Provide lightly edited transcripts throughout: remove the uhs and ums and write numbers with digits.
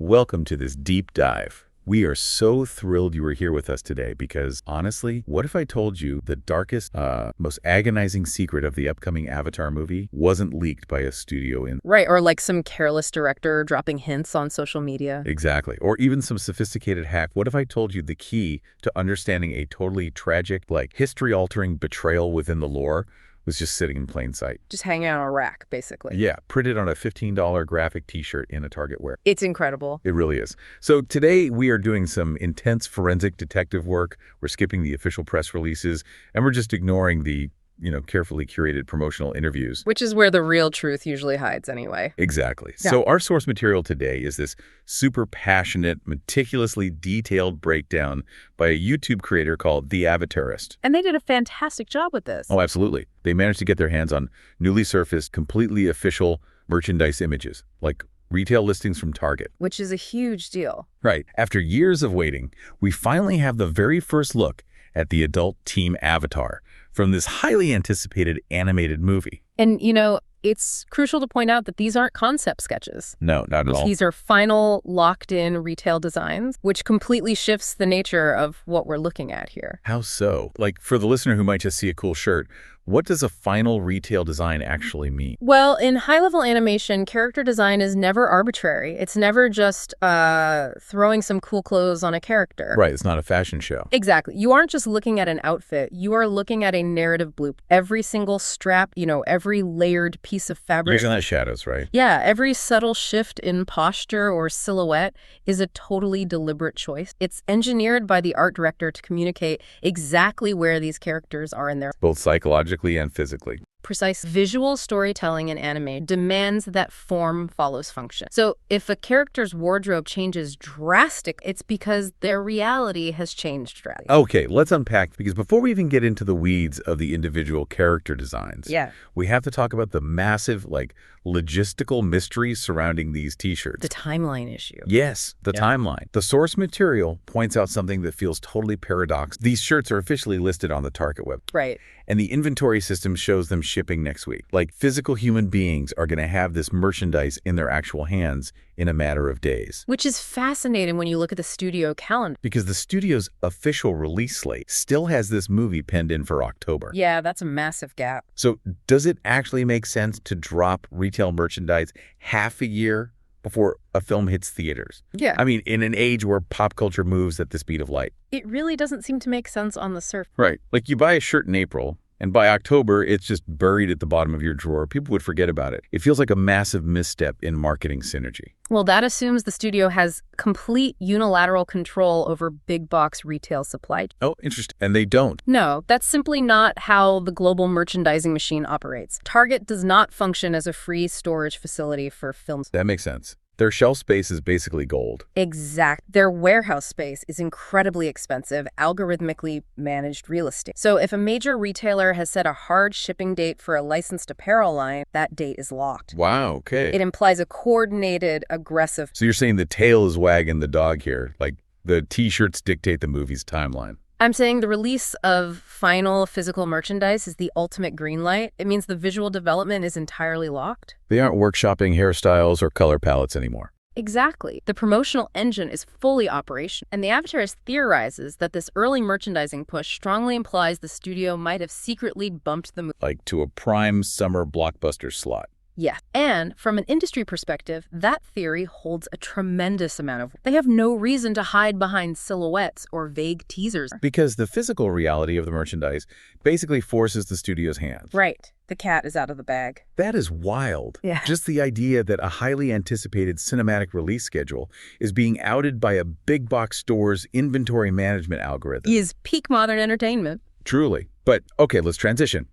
Welcome to this deep dive. We are so thrilled you were here with us today because, honestly, what if I told you the darkest, most agonizing secret of the upcoming Avatar movie wasn't leaked by a studio in... Right, or like some careless director dropping hints on social media. Exactly. Or even some sophisticated hack. What if I told you the key to understanding a totally tragic, history-altering betrayal within the lore was just sitting in plain sight? Just hanging out on a rack, basically. Yeah, printed on a $15 graphic t-shirt in a Target wear. It's incredible. It really is. So today we are doing some intense forensic detective work. We're skipping the official press releases, and we're just ignoring the carefully curated promotional interviews. Which is where the real truth usually hides anyway. Exactly. Yeah. So our source material today is this super passionate, meticulously detailed breakdown by a YouTube creator called The Avatarist. And they did a fantastic job with this. Oh, absolutely. They managed to get their hands on newly surfaced, completely official merchandise images, like retail listings from Target. Which is a huge deal. Right. After years of waiting, we finally have the very first look at the adult team Avatar from this highly anticipated animated movie. And, it's crucial to point out that these aren't concept sketches. No, not at all. These are final, locked-in retail designs, which completely shifts the nature of what we're looking at here. How so? For the listener who might just see a cool shirt, what does a final retail design actually mean? Well, in high-level animation, character design is never arbitrary. It's never just throwing some cool clothes on a character. Right, it's not a fashion show. Exactly. You aren't just looking at an outfit. You are looking at a narrative blueprint. Every single strap, every layered piece of fabric. You're talking about shadows, right? Yeah, every subtle shift in posture or silhouette is a totally deliberate choice. It's engineered by the art director to communicate exactly where these characters are in their... Both psychologically and physically. Precise visual storytelling in anime demands that form follows function. So if a character's wardrobe changes drastically, it's because their reality has changed drastically. Okay, let's unpack, because before we even get into the weeds of the individual character designs, we have to talk about the massive, logistical mysteries surrounding these t-shirts. The timeline issue. Yes, the timeline. The source material points out something that feels totally paradox. These shirts are officially listed on the Target web. Right. And the inventory system shows them shipping next week. Physical human beings are going to have this merchandise in their actual hands in a matter of days. Which is fascinating when you look at the studio calendar. Because the studio's official release slate still has this movie penned in for October. Yeah, that's a massive gap. So does it actually make sense to drop retail merchandise half a year before a film hits theaters? Yeah. I mean, in an age where pop culture moves at the speed of light. It really doesn't seem to make sense on the surface. Right. You buy a shirt in April, and by October, it's just buried at the bottom of your drawer. People would forget about it. It feels like a massive misstep in marketing synergy. Well, that assumes the studio has complete unilateral control over big box retail supply. Oh, interesting. And they don't. No, that's simply not how the global merchandising machine operates. Target does not function as a free storage facility for films. That makes sense. Their shelf space is basically gold. Exact. Their warehouse space is incredibly expensive, algorithmically managed real estate. So if a major retailer has set a hard shipping date for a licensed apparel line, that date is locked. Wow, okay. It implies a coordinated, aggressive... So you're saying the tail is wagging the dog here, the t-shirts dictate the movie's timeline. I'm saying the release of final physical merchandise is the ultimate green light. It means the visual development is entirely locked. They aren't workshopping hairstyles or color palettes anymore. Exactly. The promotional engine is fully operational. And the Avatarist theorizes that this early merchandising push strongly implies the studio might have secretly bumped the movie. To a prime summer blockbuster slot. Yeah. And from an industry perspective, that theory holds a tremendous amount of... They have no reason to hide behind silhouettes or vague teasers. Because the physical reality of the merchandise basically forces the studio's hands. Right. The cat is out of the bag. That is wild. Yeah. Just the idea that a highly anticipated cinematic release schedule is being outed by a big box store's inventory management algorithm. Is peak modern entertainment. Truly. But okay, let's transition.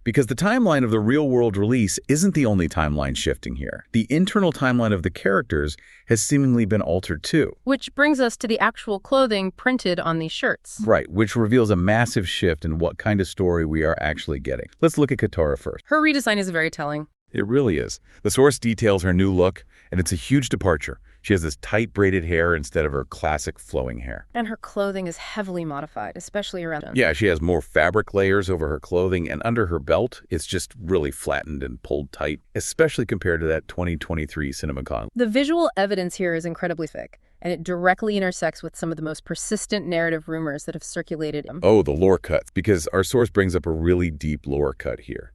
Because the timeline of the real-world release isn't the only timeline shifting here. The internal timeline of the characters has seemingly been altered too. Which brings us to the actual clothing printed on these shirts. Right, which reveals a massive shift in what kind of story we are actually getting. Let's look at Katara first. Her redesign is very telling. It really is. The source details her new look, and it's a huge departure. She has this tight braided hair instead of her classic flowing hair. And her clothing is heavily modified, especially around them. Yeah, she has more fabric layers over her clothing, and under her belt, it's just really flattened and pulled tight, especially compared to that 2023 CinemaCon. The visual evidence here is incredibly thick, and it directly intersects with some of the most persistent narrative rumors that have circulated. Oh, the lore cuts, because our source brings up a really deep lore cut here.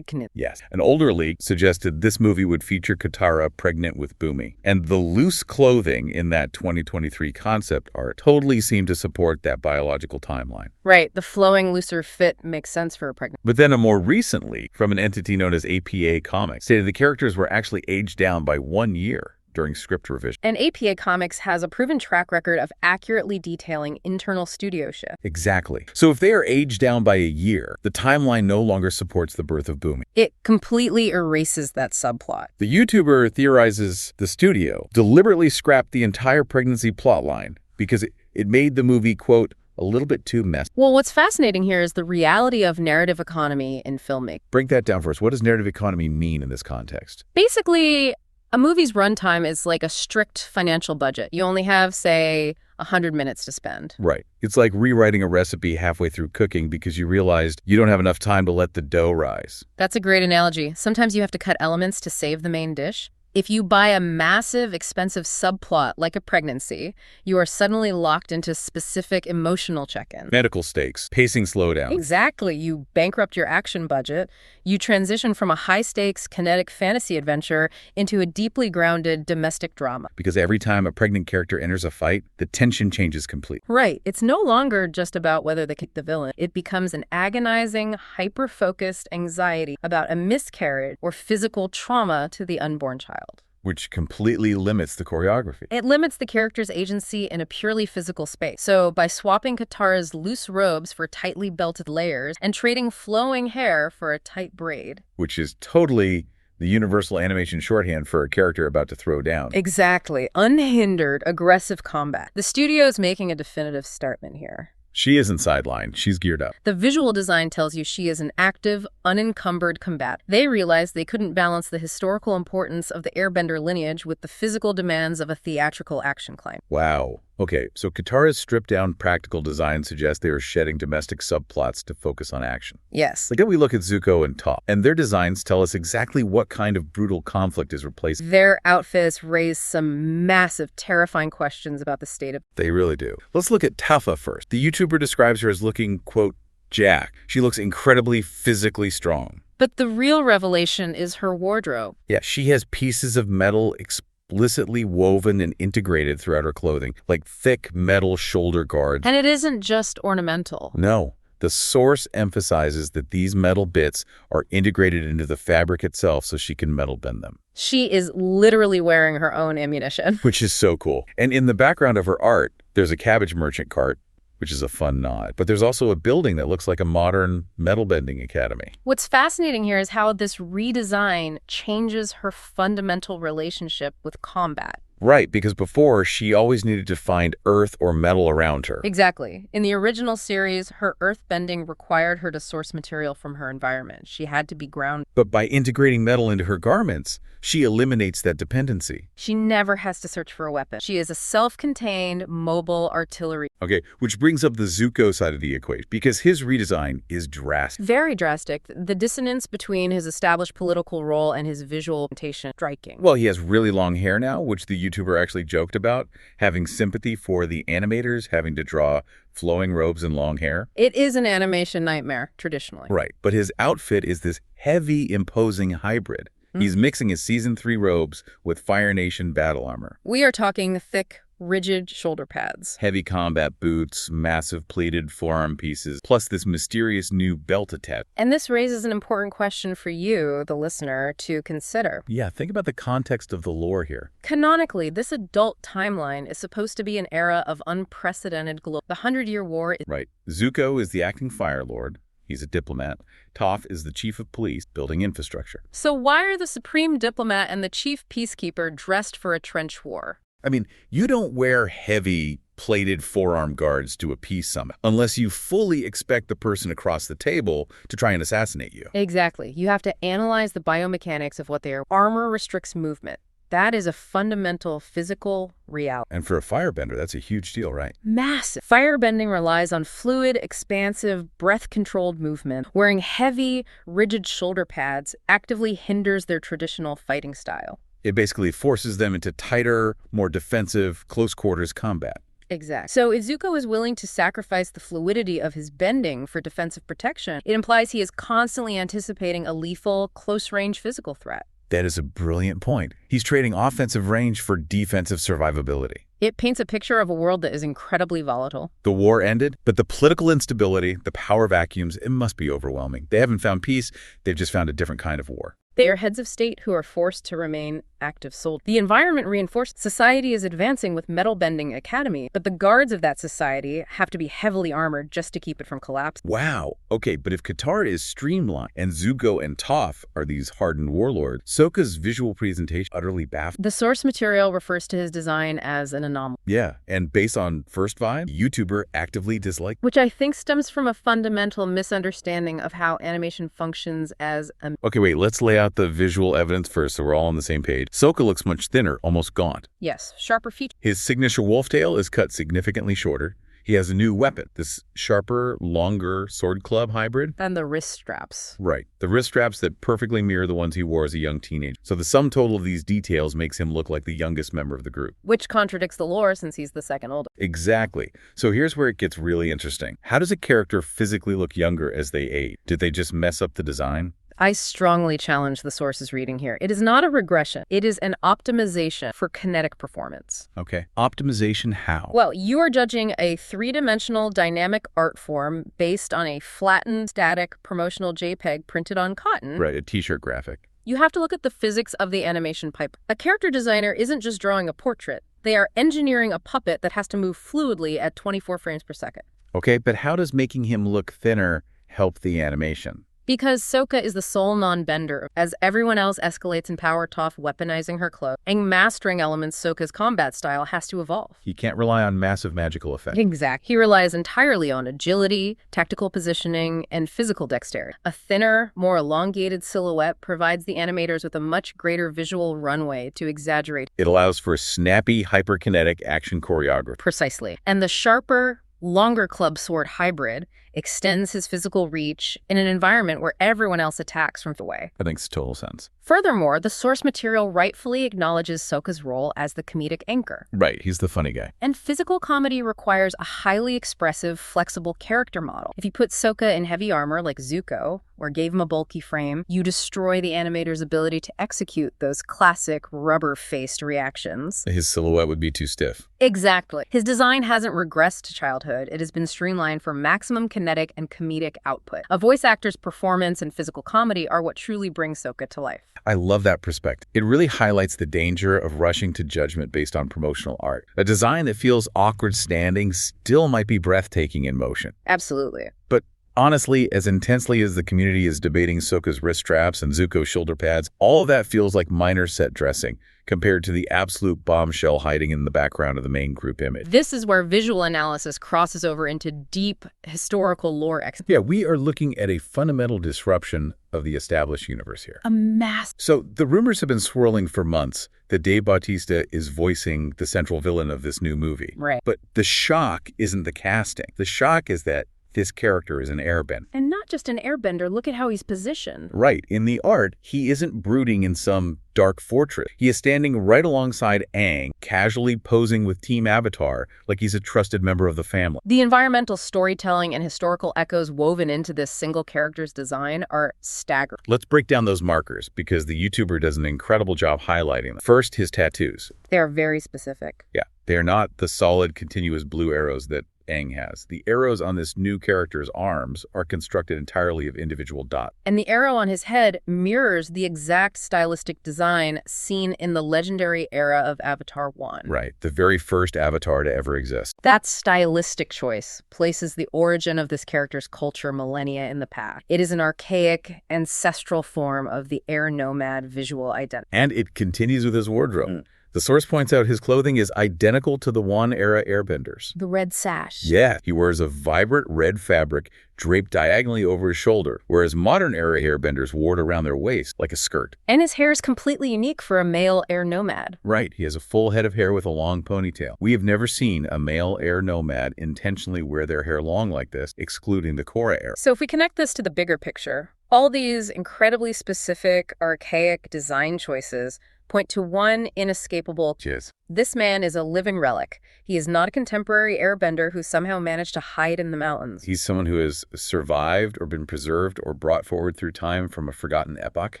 Yes. An older leak suggested this movie would feature Katara pregnant with Bumi. And the loose clothing in that 2023 concept art totally seemed to support that biological timeline. Right. The flowing, looser fit makes sense for a pregnant. But then a more recent leak from an entity known as APA Comics stated the characters were actually aged down by 1 year during script revision. And APA Comics has a proven track record of accurately detailing internal studio shit. Exactly. So if they are aged down by a year, the timeline no longer supports the birth of Bumi. It completely erases that subplot. The YouTuber theorizes the studio deliberately scrapped the entire pregnancy plotline because it made the movie, quote, a little bit too messy. Well, what's fascinating here is the reality of narrative economy in filmmaking. Break that down for us. What does narrative economy mean in this context? Basically, a movie's runtime is like a strict financial budget. You only have, say, 100 minutes to spend. Right. It's like rewriting a recipe halfway through cooking because you realized you don't have enough time to let the dough rise. That's a great analogy. Sometimes you have to cut elements to save the main dish. If you buy a massive, expensive subplot like a pregnancy, you are suddenly locked into specific emotional check-in. Medical stakes, pacing slowdown. Exactly. You bankrupt your action budget. You transition from a high-stakes, kinetic fantasy adventure into a deeply grounded domestic drama. Because every time a pregnant character enters a fight, the tension changes completely. Right. It's no longer just about whether they kick the villain. It becomes an agonizing, hyper-focused anxiety about a miscarriage or physical trauma to the unborn child. Which completely limits the choreography. It limits the character's agency in a purely physical space. So by swapping Katara's loose robes for tightly belted layers and trading flowing hair for a tight braid. Which is totally the universal animation shorthand for a character about to throw down. Exactly. Unhindered, aggressive combat. The studio is making a definitive statement here. She isn't sidelined. She's geared up. The visual design tells you she is an active, unencumbered combatant. They realized they couldn't balance the historical importance of the Airbender lineage with the physical demands of a theatrical action climb. Wow. Okay, so Katara's stripped-down practical design suggests they are shedding domestic subplots to focus on action. Yes. Like if we look at Zuko and Toph, and their designs tell us exactly what kind of brutal conflict is replaced. Their outfits raise some massive, terrifying questions about the state of... They really do. Let's look at Toph first. The YouTuber describes her as looking, quote, jacked. She looks incredibly physically strong. But the real revelation is her wardrobe. Yeah, she has pieces of metal explicitly woven and integrated throughout her clothing, like thick metal shoulder guards. And it isn't just ornamental. No. The source emphasizes that these metal bits are integrated into the fabric itself so she can metal bend them. She is literally wearing her own ammunition. Which is so cool. And in the background of her art, there's a cabbage merchant cart, which is a fun nod. But there's also a building that looks like a modern metal bending academy. What's fascinating here is how this redesign changes her fundamental relationship with combat. Right, because before, she always needed to find earth or metal around her. Exactly. In the original series, her earthbending required her to source material from her environment. She had to be grounded. But by integrating metal into her garments, she eliminates that dependency. She never has to search for a weapon. She is a self-contained, mobile artillery. Okay, which brings up the Zuko side of the equation, because his redesign is drastic. Very drastic. The dissonance between his established political role and his visual presentation is striking. Well, he has really long hair now, which the YouTuber actually joked about, having sympathy for the animators having to draw flowing robes and long hair. It is an animation nightmare, traditionally. Right, but his outfit is this heavy, imposing hybrid. He's mixing his Season 3 robes with Fire Nation battle armor. We are talking thick, rigid shoulder pads. Heavy combat boots, massive pleated forearm pieces, plus this mysterious new belt attached. And this raises an important question for you, the listener, to consider. Yeah, think about the context of the lore here. Canonically, this adult timeline is supposed to be an era of unprecedented glory. The 100-Year War is... Right. Zuko is the acting Fire Lord. He's a diplomat. Toph is the chief of police, building infrastructure. So why are the supreme diplomat and the chief peacekeeper dressed for a trench war? I mean, you don't wear heavy, plated forearm guards to a peace summit unless you fully expect the person across the table to try and assassinate you. Exactly. You have to analyze the biomechanics of what they are. Armor restricts movement. That is a fundamental physical reality. And for a firebender, that's a huge deal, right? Massive. Firebending relies on fluid, expansive, breath-controlled movement. Wearing heavy, rigid shoulder pads actively hinders their traditional fighting style. It basically forces them into tighter, more defensive, close-quarters combat. Exactly. So if Zuko is willing to sacrifice the fluidity of his bending for defensive protection, it implies he is constantly anticipating a lethal, close-range physical threat. That is a brilliant point. He's trading offensive range for defensive survivability. It paints a picture of a world that is incredibly volatile. The war ended, but the political instability, the power vacuums, it must be overwhelming. They haven't found peace, they've just found a different kind of war. They are heads of state who are forced to remain active soldiers. The environment reinforced society is advancing with metal bending academy, but the guards of that society have to be heavily armored just to keep it from collapse. Wow. Okay, but if Katara is streamlined and Zuko and Toph are these hardened warlords, Sokka's visual presentation utterly baffles. The source material refers to his design as an anomaly. Yeah, and based on first vibe, YouTuber actively disliked. Which I think stems from a fundamental misunderstanding of how animation functions as a... Okay, wait, let's lay out the visual evidence first so we're all on the same page. Sokka looks much thinner, almost gaunt. Yes, sharper features. His signature wolf tail is cut significantly shorter. He has a new weapon, this sharper, longer sword club hybrid. And the wrist straps. Right, the wrist straps that perfectly mirror the ones he wore as a young teenager. So the sum total of these details makes him look like the youngest member of the group. Which contradicts the lore since he's the second oldest. Exactly. So here's where it gets really interesting. How does a character physically look younger as they age? Did they just mess up the design? I strongly challenge the source's reading here. It is not a regression. It is an optimization for kinetic performance. Okay. Optimization how? Well, you are judging a three-dimensional dynamic art form based on a flattened, static, promotional JPEG printed on cotton. Right, a t-shirt graphic. You have to look at the physics of the animation pipe. A character designer isn't just drawing a portrait. They are engineering a puppet that has to move fluidly at 24 frames per second. Okay, but how does making him look thinner help the animation? Because Sokka is the sole non-bender. As everyone else escalates in power, Toph weaponizing her cloak, and mastering elements, Sokka's combat style has to evolve. He can't rely on massive magical effects. Exactly. He relies entirely on agility, tactical positioning, and physical dexterity. A thinner, more elongated silhouette provides the animators with a much greater visual runway to exaggerate. It allows for snappy, hyperkinetic action choreography. Precisely. And the sharper, longer club sword hybrid extends his physical reach in an environment where everyone else attacks from the way. That makes total sense. Furthermore, the source material rightfully acknowledges Sokka's role as the comedic anchor. Right, he's the funny guy. And physical comedy requires a highly expressive, flexible character model. If you put Sokka in heavy armor like Zuko, or gave him a bulky frame, you destroy the animator's ability to execute those classic rubber-faced reactions. His silhouette would be too stiff. Exactly. His design hasn't regressed to childhood. It has been streamlined for maximum kinetic and comedic output. A voice actor's performance and physical comedy are what truly bring Sokka to life. I love that perspective. It really highlights the danger of rushing to judgment based on promotional art. A design that feels awkward standing still might be breathtaking in motion. Absolutely. But honestly, as intensely as the community is debating Sokka's wrist straps and Zuko's shoulder pads, all of that feels like minor set dressing compared to the absolute bombshell hiding in the background of the main group image. This is where visual analysis crosses over into deep historical lore. Yeah, we are looking at a fundamental disruption of the established universe here. A mass. So the rumors have been swirling for months that Dave Bautista is voicing the central villain of this new movie. Right. But the shock isn't the casting. The shock is that this character is an airbender. And not just an airbender, look at how he's positioned. Right. In the art, he isn't brooding in some dark fortress. He is standing right alongside Aang, casually posing with Team Avatar like he's a trusted member of the family. The environmental storytelling and historical echoes woven into this single character's design are staggering. Let's break down those markers because the YouTuber does an incredible job highlighting them. First, his tattoos. They are very specific. Yeah. They are not the solid, continuous blue arrows that Aang has. The arrows on this new character's arms are constructed entirely of individual dots. And the arrow on his head mirrors the exact stylistic design seen in the legendary era of Avatar 1. Right, the very first Avatar to ever exist. That stylistic choice places the origin of this character's culture millennia in the past. It is an archaic, ancestral form of the air nomad visual identity. And it continues with his wardrobe. The source points out his clothing is identical to the One-era airbenders. The red sash. Yeah, he wears a vibrant red fabric draped diagonally over his shoulder, whereas modern-era airbenders wore it around their waist like a skirt. And his hair is completely unique for a male air nomad. Right, he has a full head of hair with a long ponytail. We have never seen a male air nomad intentionally wear their hair long like this, excluding the Korra era. So if we connect this to the bigger picture, all these incredibly specific, archaic design choices point to one inescapable Cheers. This man is a living relic. He is not a contemporary airbender who somehow managed to hide in the mountains. He's someone who has survived or been preserved or brought forward through time from a forgotten epoch.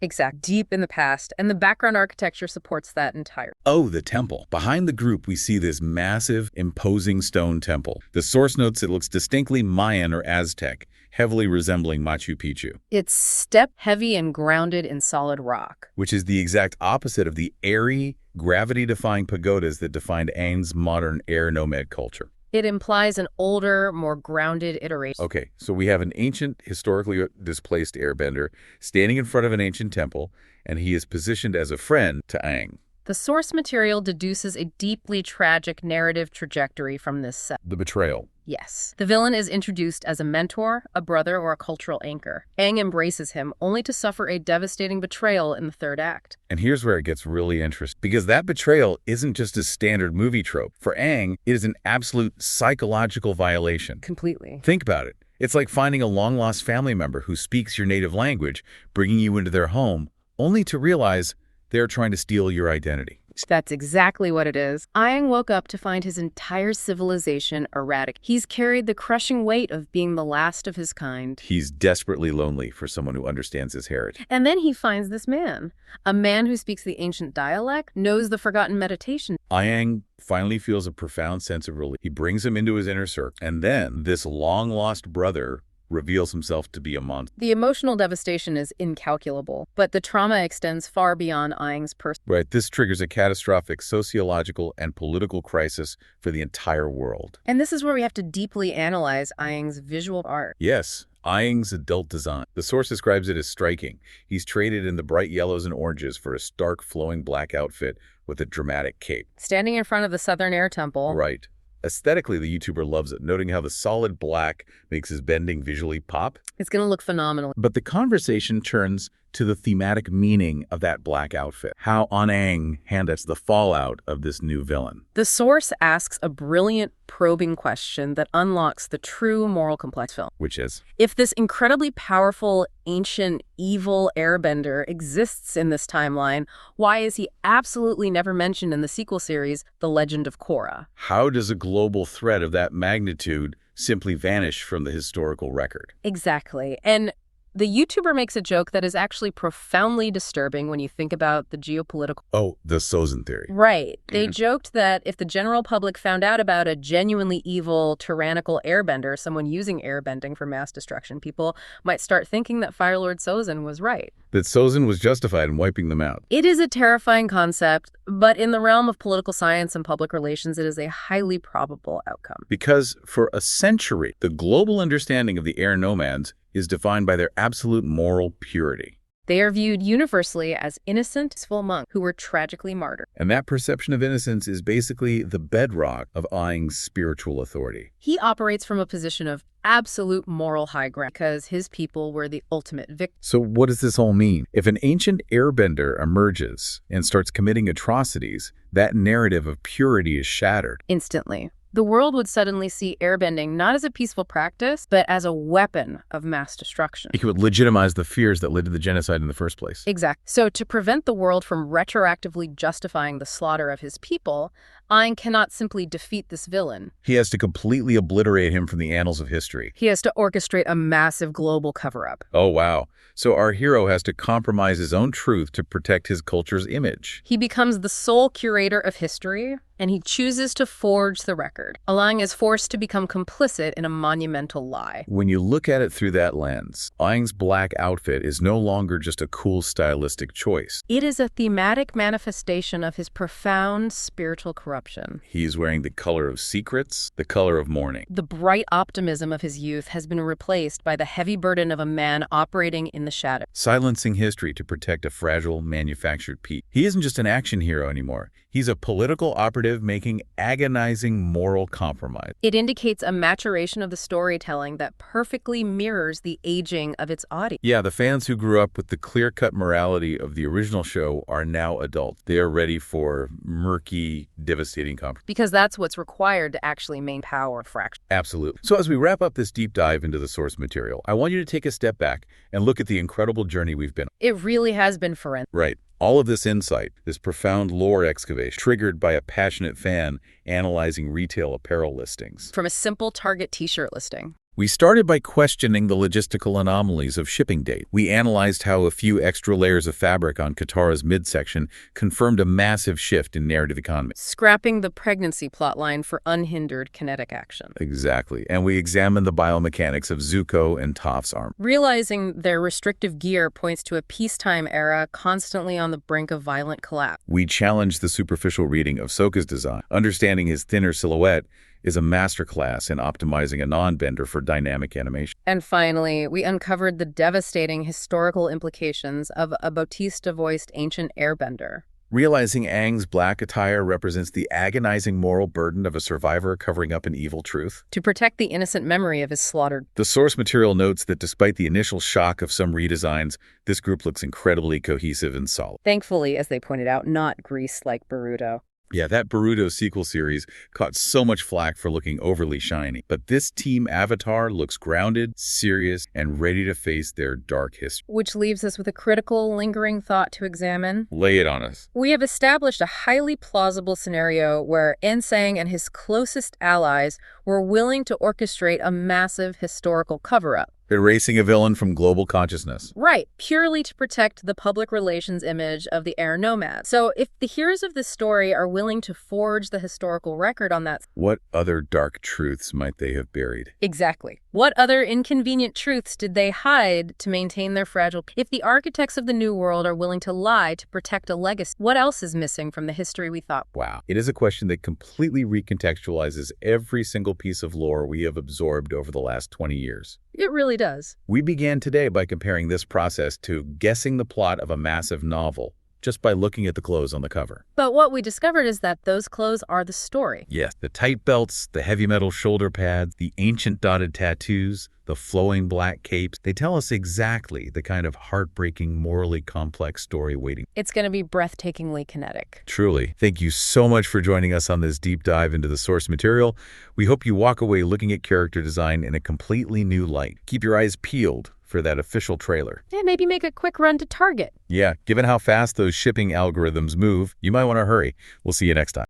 Exact. Deep in the past, and the background architecture supports that entirely. Oh, the temple. Behind the group, we see this massive, imposing stone temple. The source notes it looks distinctly Mayan or Aztec, heavily resembling Machu Picchu. It's step-heavy and grounded in solid rock. Which is the exact opposite of the airy, gravity-defying pagodas that defined Aang's modern air nomad culture. It implies an older, more grounded iteration. Okay, so we have an ancient, historically displaced airbender standing in front of an ancient temple, and he is positioned as a friend to Aang. The source material deduces a deeply tragic narrative trajectory from this set. The betrayal. Yes. The villain is introduced as a mentor, a brother, or a cultural anchor. Aang embraces him, only to suffer a devastating betrayal in the third act. And here's where it gets really interesting, because that betrayal isn't just a standard movie trope. For Aang, it is an absolute psychological violation. Completely. Think about it. It's like finding a long-lost family member who speaks your native language, bringing you into their home, only to realize they're trying to steal your identity. That's exactly what it is. Aang woke up to find his entire civilization erratic. He's carried the crushing weight of being the last of his kind. He's desperately lonely for someone who understands his heritage. And then he finds this man. A man who speaks the ancient dialect, knows the forgotten meditation. Aang finally feels a profound sense of relief. He brings him into his inner circle. And then this long-lost brother reveals himself to be a monster. The emotional devastation is incalculable, but the trauma extends far beyond Aang's person. Right, this triggers a catastrophic sociological and political crisis for the entire world. And this is where we have to deeply analyze Aang's visual art. Yes, Aang's adult design. The source describes it as striking. He's traded in the bright yellows and oranges for a stark, flowing black outfit with a dramatic cape. Standing in front of the Southern Air Temple. Right. Aesthetically, the YouTuber loves it, noting how the solid black makes his bending visually pop. It's going to look phenomenal. But the conversation turns to the thematic meaning of that black outfit, how Aang handles the fallout of this new villain. The source asks a brilliant, probing question that unlocks the true moral complex film. Which is? If this incredibly powerful, ancient, evil airbender exists in this timeline, why is he absolutely never mentioned in the sequel series, The Legend of Korra? How does a global threat of that magnitude simply vanish from the historical record? Exactly. And the YouTuber makes a joke that is actually profoundly disturbing when you think about the geopolitical... Oh, the Sozin theory. Right. They joked that if the general public found out about a genuinely evil, tyrannical airbender, someone using airbending for mass destruction, people might start thinking that Fire Lord Sozin was right. That Sozin was justified in wiping them out. It is a terrifying concept, but in the realm of political science and public relations, it is a highly probable outcome. Because for a century, the global understanding of the air nomads is defined by their absolute moral purity. They are viewed universally as innocent, peaceful monks who were tragically martyred. And that perception of innocence is basically the bedrock of Aang's spiritual authority. He operates from a position of absolute moral high ground because his people were the ultimate victims. So what does this all mean? If an ancient airbender emerges and starts committing atrocities, that narrative of purity is shattered. Instantly. The world would suddenly see airbending not as a peaceful practice, but as a weapon of mass destruction. It would legitimize the fears that led to the genocide in the first place. Exactly. So to prevent the world from retroactively justifying the slaughter of his people, Aang cannot simply defeat this villain. He has to completely obliterate him from the annals of history. He has to orchestrate a massive global cover-up. Oh, wow. So our hero has to compromise his own truth to protect his culture's image. He becomes the sole curator of history, and he chooses to forge the record, allowing his force to become complicit in a monumental lie. When you look at it through that lens, Aang's black outfit is no longer just a cool stylistic choice. It is a thematic manifestation of his profound spiritual corruption. He is wearing the color of secrets, the color of mourning. The bright optimism of his youth has been replaced by the heavy burden of a man operating in the shadows. Silencing history to protect a fragile, manufactured peace. He isn't just an action hero anymore. He's a political operative making agonizing moral compromise. It indicates a maturation of the storytelling that perfectly mirrors the aging of its audience. Yeah, the fans who grew up with the clear-cut morality of the original show are now adults. They are ready for murky, devastating compromise. Because that's what's required to actually maintain power fraction. Absolutely. So as we wrap up this deep dive into the source material, I want you to take a step back and look at the incredible journey we've been on. It really has been forensic. Right. All of this insight, this profound lore excavation, triggered by a passionate fan analyzing retail apparel listings. From a simple Target t-shirt listing. We started by questioning the logistical anomalies of shipping date. We analyzed how a few extra layers of fabric on Katara's midsection confirmed a massive shift in narrative economy. Scrapping the pregnancy plotline for unhindered kinetic action. Exactly. And we examined the biomechanics of Zuko and Toph's armor. Realizing their restrictive gear points to a peacetime era constantly on the brink of violent collapse. We challenged the superficial reading of Sokka's design. Understanding his thinner silhouette is a masterclass in optimizing a non-bender for dynamic animation. And finally, we uncovered the devastating historical implications of a Bautista-voiced ancient airbender. Realizing Aang's black attire represents the agonizing moral burden of a survivor covering up an evil truth. To protect the innocent memory of his slaughtered. The source material notes that despite the initial shock of some redesigns, this group looks incredibly cohesive and solid. Thankfully, as they pointed out, not greased like Boruto. Yeah, that Boruto sequel series caught so much flack for looking overly shiny. But this team Avatar looks grounded, serious, and ready to face their dark history. Which leaves us with a critical, lingering thought to examine. Lay it on us. We have established a highly plausible scenario where Sang and his closest allies were willing to orchestrate a massive historical cover-up. Erasing a villain from global consciousness. Right, purely to protect the public relations image of the air nomad. So if the heroes of this story are willing to forge the historical record on that... What other dark truths might they have buried? Exactly. What other inconvenient truths did they hide to maintain their fragile... If the architects of the New World are willing to lie to protect a legacy, what else is missing from the history we thought? Wow. It is a question that completely recontextualizes every single piece of lore we have absorbed over the last 20 years. It really does. We began today by comparing this process to guessing the plot of a massive novel, just by looking at the clothes on the cover. But what we discovered is that those clothes are the story. Yes, the tight belts, the heavy metal shoulder pads, the ancient dotted tattoos, the flowing black capes, they tell us exactly the kind of heartbreaking, morally complex story waiting. It's going to be breathtakingly kinetic. Truly. Thank you so much for joining us on this deep dive into the source material. We hope you walk away looking at character design in a completely new light. Keep your eyes peeled for that official trailer. Yeah, maybe make a quick run to Target. Yeah, given how fast those shipping algorithms move, you might want to hurry. We'll see you next time.